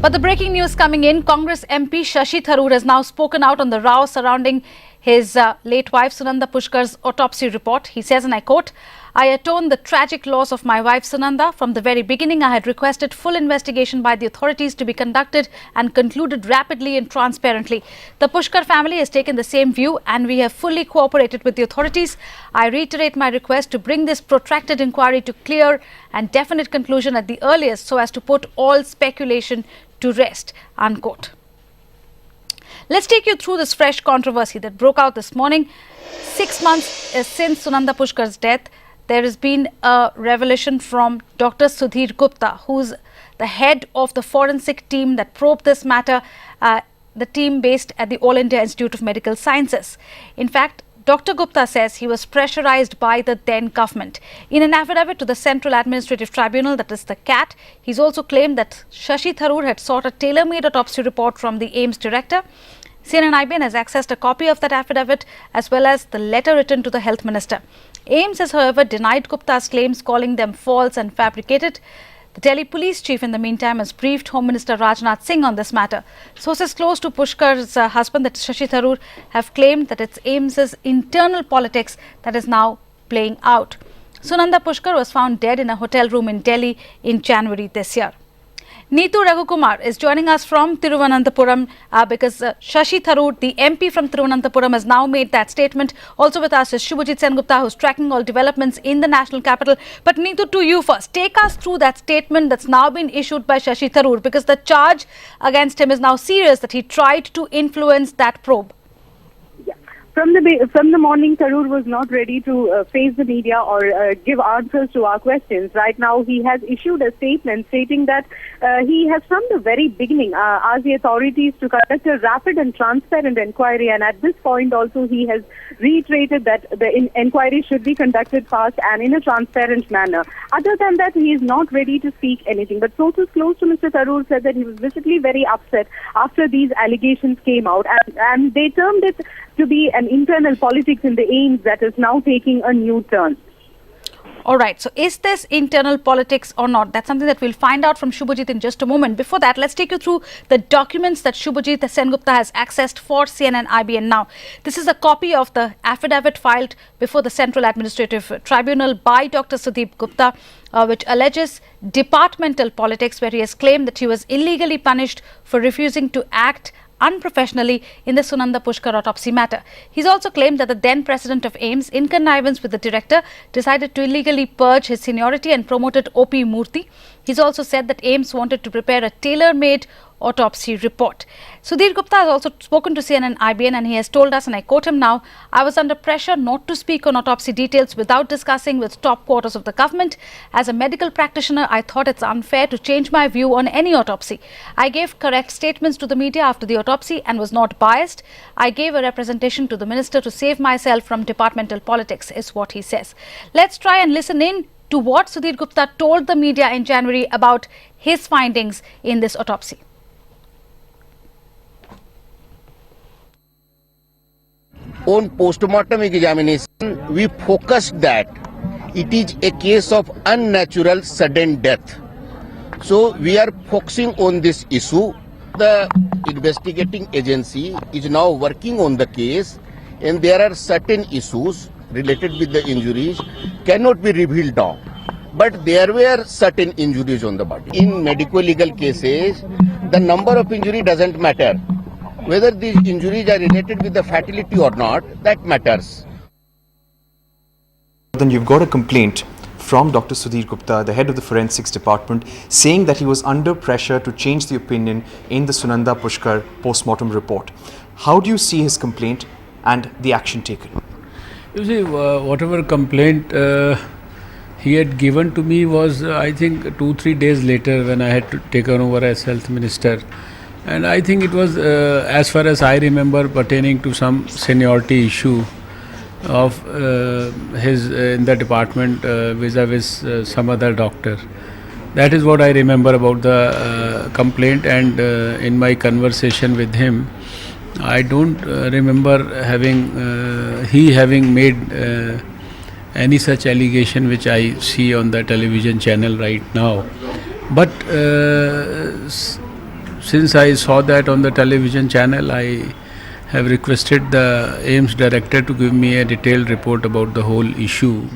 But the breaking news coming in, Congress MP Shashi Tharoor has now spoken out on the row surrounding his late wife Sunanda Pushkar's autopsy report. He says, and I quote, "I atone the tragic loss of my wife Sunanda. From the very beginning, I had requested full investigation by the authorities to be conducted and concluded rapidly and transparently. The Pushkar family has taken the same view and we have fully cooperated with the authorities. I reiterate my request to bring this protracted inquiry to clear and definite conclusion at the earliest so as to put all speculation to rest," unquote. Let's take you through this fresh controversy that broke out this morning. 6 months since Sunanda Pushkar's death, there has been a revelation from Dr. Sudhir Gupta, who's the head of the forensic team that probed this matter, the team based at the All India Institute of Medical Sciences. In fact, Dr. Gupta says he was pressurized by the then government. In an affidavit to the Central Administrative Tribunal, that is the CAT, he's also claimed that Shashi Tharoor had sought a tailor-made autopsy report from the AIIMS director. CNN-IBN has accessed a copy of that affidavit as well as the letter written to the health minister. AIIMS has, however, denied Gupta's claims, calling them false and fabricated. The Delhi police chief, in the meantime, has briefed Home Minister Rajnath Singh on this matter. Sources close to Pushkar's husband, that is Shashi Tharoor, have claimed that it's AIIMS's internal politics that is now playing out. Sunanda Pushkar was found dead in a hotel room in Delhi in January this year. Neetu Raghukumar is joining us from Thiruvananthapuram because Shashi Tharoor, the MP from Thiruvananthapuram, has now made that statement. Also with us is Shubhajit Sengupta, who's tracking all developments in the national capital. But Neetu, to you first, take us through that statement that's now been issued by Shashi Tharoor, because the charge against him is now serious, that he tried to influence that probe. From the morning, Tharoor was not ready to face the media or give answers to our questions. Right now, he has issued a statement stating that he has, from the very beginning, asked the authorities to conduct a rapid and transparent inquiry. And at this point, also, he has reiterated that the inquiry should be conducted fast and in a transparent manner. Other than that, he is not ready to speak anything. But sources close to Mr. Tharoor said that he was visibly very upset after these allegations came out, and they termed it to be an internal politics in the AIIMS that is now taking a new turn. All right. So is this internal politics or not? That's something that we'll find out from Shubhajit in just a moment. Before that, let's take you through the documents that Shubhajit Sengupta has accessed for CNN-IBN now. This is a copy of the affidavit filed before the Central Administrative Tribunal by Dr. Sudhir Gupta, which alleges departmental politics, where he has claimed that he was illegally punished for refusing to act unprofessionally in the Sunanda Pushkar autopsy matter. He's also claimed that the then president of AIIMS, in connivance with the director, decided to illegally purge his seniority and promoted O.P. Murthy. He's also said that AIIMS wanted to prepare a tailor-made autopsy report. Sudhir Gupta has also spoken to CNN-IBN and he has told us, and I quote him now, "I was under pressure not to speak on autopsy details without discussing with top quarters of the government. As a medical practitioner, I thought it's unfair to change my view on any autopsy. I gave correct statements to the media after the autopsy and was not biased. I gave a representation to the minister to save myself from departmental politics," is what he says. Let's try and listen in to what Sudhir Gupta told the media in January about his findings in this autopsy. On postmortem examination, we focused that it is a case of unnatural sudden death. So we are focusing on this issue. The investigating agency is now working on the case, and there are certain issues related with the injuries cannot be revealed now. But there were certain injuries on the body. In medico-legal cases, the number of injury doesn't matter. Whether these injuries are related with the fatality or not, that matters. Then you've got a complaint from Dr. Sudhir Gupta, the head of the forensics department, saying that he was under pressure to change the opinion in the Sunanda Pushkar postmortem report. How do you see his complaint and the action taken? You see, whatever complaint he had given to me was, I think, 2-3 days later when I had taken over as health minister. And I think it was, as far as I remember, pertaining to some seniority issue of his in the department vis-a-vis some other doctor. That is what I remember about the complaint, and in my conversation with him, I don't remember he having made any such allegation which I see on the television channel right now. But since I saw that on the television channel, I have requested the AIMS director to give me a detailed report about the whole issue.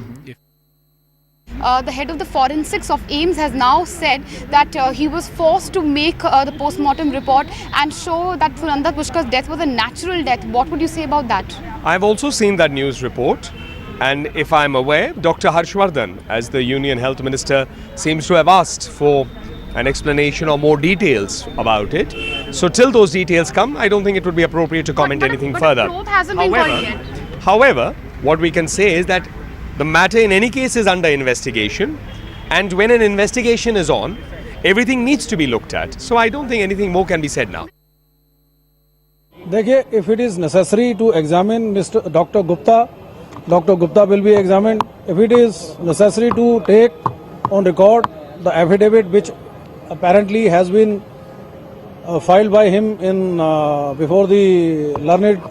The head of the forensics of AIMS has now said that he was forced to make the post-mortem report and show that Sunanda Pushkar's death was a natural death. What would you say about that? I've also seen that news report, and if I'm aware, Dr. Harshvardhan, as the Union Health Minister, seems to have asked for an explanation or more details about it. So till those details come, I don't think it would be appropriate to comment anything further. But the probe hasn't been called yet. However, what we can say is that the matter in any case is under investigation, and when an investigation is on, everything needs to be looked at. So I don't think anything more can be said now. देखिए, if it is necessary to examine Dr. Gupta will be examined. If it is necessary to take on record the affidavit which apparently has been filed by him in before the learned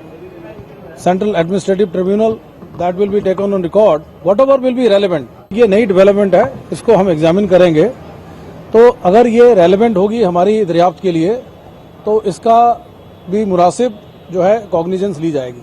Central Administrative Tribunal, that will be taken on record. Whatever will be relevant. ये नई development है, इसको हम examine करेंगे. तो अगर ये relevant होगी हमारी दरियाफ्त के लिए, तो इसका भी मुनासिब जो है कॉग्निजेंस ली जाएगी.